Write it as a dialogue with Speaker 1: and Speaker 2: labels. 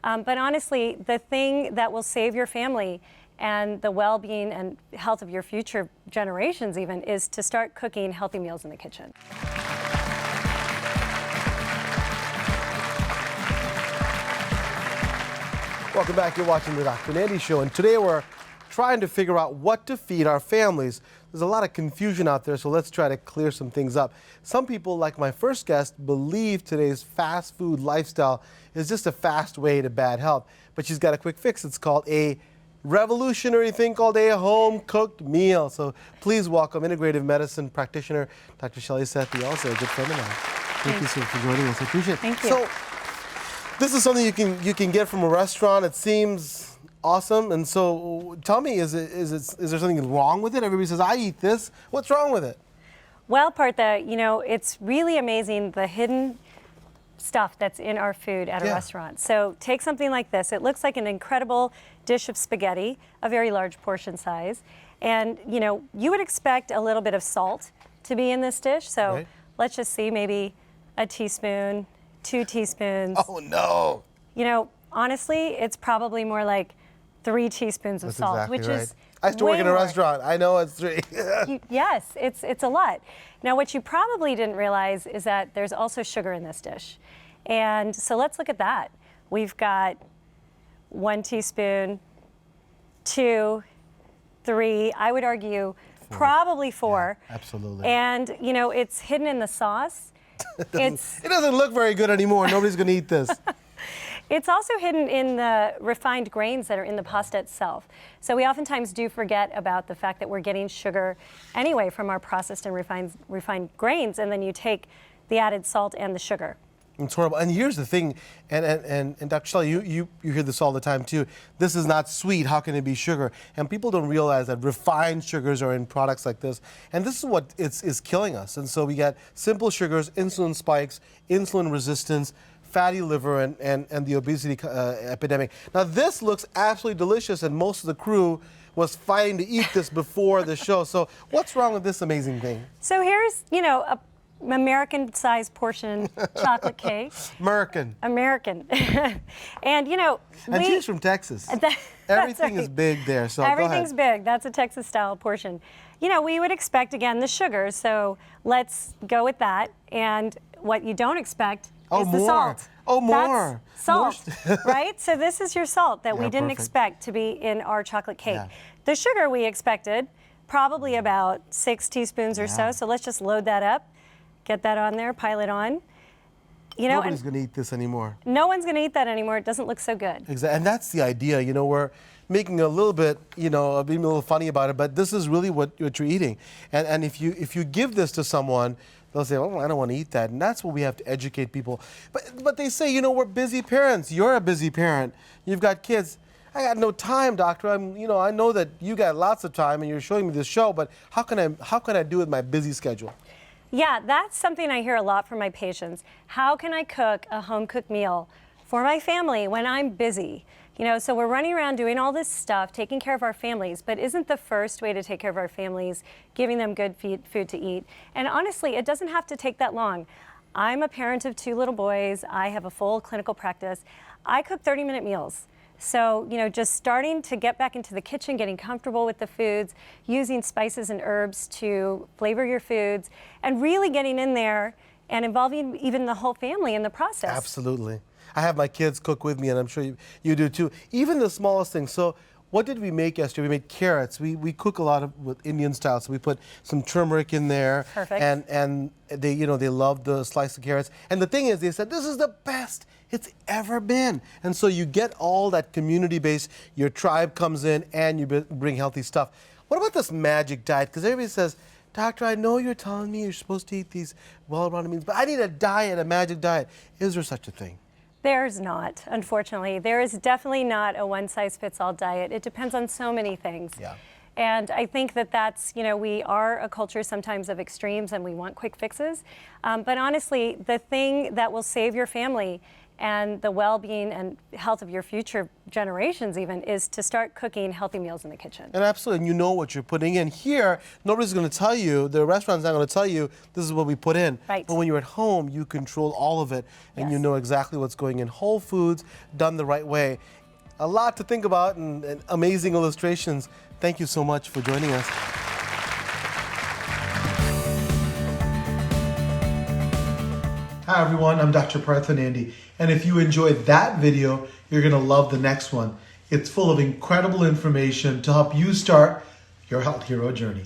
Speaker 1: But honestly, the thing that will save your family and the well-being and health of your future generations even is to start cooking healthy meals in the kitchen.
Speaker 2: Welcome back. You're watching the Dr. Nandi Show, and today we're trying to figure out what to feed our families. There's a lot of confusion out there, so let's try to clear some things up. Some people, like my first guest, believe today's fast food lifestyle is just a fast way to bad health, but she's got a quick fix. It's called a revolutionary thing called a home-cooked meal. So please welcome integrative medicine practitioner, Dr. Shelley Sethi, also a good friend of mine. Thank you so much for joining us. I appreciate it.
Speaker 1: Thank you.
Speaker 2: So this is something you can get from a restaurant. It seems awesome. And so tell me, is there something wrong with it? Everybody says, I eat this. What's wrong with it?
Speaker 1: Well, Partha, you know, it's really amazing the hidden stuff that's in our food at a restaurant. So take something like this. It looks like an incredible dish of spaghetti, a very large portion size. And, you know, you would expect a little bit of salt to be in this dish. So let's just see, maybe a teaspoon, 2 teaspoons.
Speaker 2: Oh, no.
Speaker 1: You know, honestly, it's probably more like 3 teaspoons of salt,
Speaker 2: exactly
Speaker 1: which
Speaker 2: right.
Speaker 1: is
Speaker 2: I used to work in a restaurant. I know it's 3.
Speaker 1: Yes, it's a lot. Now, what you probably didn't realize is that there's also sugar in this dish. And so let's look at that. We've got 1 teaspoon, 2, 3, I would argue 4. Probably 4.
Speaker 2: Yeah, absolutely.
Speaker 1: And, you know, it's hidden in the sauce.
Speaker 2: It doesn't look very good anymore. Nobody's going to eat this.
Speaker 1: It's also hidden in the refined grains that are in the pasta itself. So we oftentimes do forget about the fact that we're getting sugar anyway from our processed and refined grains, and then you take the added salt and the sugar.
Speaker 2: It's horrible. And here's the thing, and Dr. Shelley, you hear this all the time too. This is not sweet. How can it be sugar? And people don't realize that refined sugars are in products like this. And this is what is killing us. And so we got simple sugars, insulin spikes, insulin resistance, fatty liver, and the obesity epidemic. Now this looks absolutely delicious, and most of the crew was fighting to eat this before the show. So what's wrong with this amazing thing?
Speaker 1: So here's, you know, a American-sized portion chocolate cake.
Speaker 2: American.
Speaker 1: And, you know,
Speaker 2: and she's from Texas. Everything is big there, so
Speaker 1: everything's big. That's a Texas-style portion. You know, we would expect, again, the sugar, so let's go with that. And what you don't expect is the salt.
Speaker 2: Oh, more.
Speaker 1: That's salt, right? So this is your salt that we didn't
Speaker 2: perfect.
Speaker 1: expect to be in our chocolate cake.
Speaker 2: Yeah.
Speaker 1: The sugar we expected, probably about 6 teaspoons or so. So let's just load that up. Get that on there, pile it on. You know,
Speaker 2: nobody's going to eat this anymore.
Speaker 1: No one's going to eat that anymore. It doesn't look so good.
Speaker 2: Exactly, and that's the idea. You know, we're making a little bit, you know, being a little funny about it, but this is really what you're eating. And if you give this to someone, they'll say, "Oh, I don't want to eat that." And that's what we have to educate people. But they say, you know, we're busy parents. You're a busy parent. You've got kids. I got no time, doctor. I know that you got lots of time, and you're showing me this show. But how can I do with my busy schedule?
Speaker 1: Yeah, that's something I hear a lot from my patients. How can I cook a home-cooked meal for my family when I'm busy? You know, so we're running around doing all this stuff, taking care of our families, but isn't the first way to take care of our families giving them good food to eat? And honestly, it doesn't have to take that long. I'm a parent of 2 little boys. I have a full clinical practice. I cook 30-minute meals. So, you know, just starting to get back into the kitchen, getting comfortable with the foods, using spices and herbs to flavor your foods, and really getting in there and involving even the whole family in the process.
Speaker 2: Absolutely. I have my kids cook with me, and I'm sure you do too. Even the smallest things. So what did we make yesterday? We made carrots. We cook a lot with Indian style, so we put some turmeric in there.
Speaker 1: Perfect.
Speaker 2: And they, you know, they love the slice of carrots. And the thing is, they said, this is the best it's ever been. And so you get all that community base, your tribe comes in, and you bring healthy stuff. What about this magic diet? Because everybody says, doctor, I know you're telling me you're supposed to eat these well-rounded meals, but I need a diet, a magic diet. Is there such a thing?
Speaker 1: There's not, unfortunately. There is definitely not a one-size-fits-all diet. It depends on so many things.
Speaker 2: Yeah.
Speaker 1: And I think that's, you know, we are a culture sometimes of extremes and we want quick fixes. But honestly, the thing that will save your family and the well-being and health of your future generations even is to start cooking healthy meals in the kitchen.
Speaker 2: And absolutely, and you know what you're putting in. Here, nobody's going to tell you, the restaurant's not going to tell you, this is what we put in.
Speaker 1: Right.
Speaker 2: But when you're at home, you control all of it, and you know exactly what's going in. Whole foods, done the right way. A lot to think about and amazing illustrations. Thank you so much for joining us. Hi everyone, I'm Dr. Partha Nandi, and if you enjoyed that video, you're going to love the next one. It's full of incredible information to help you start your health hero journey.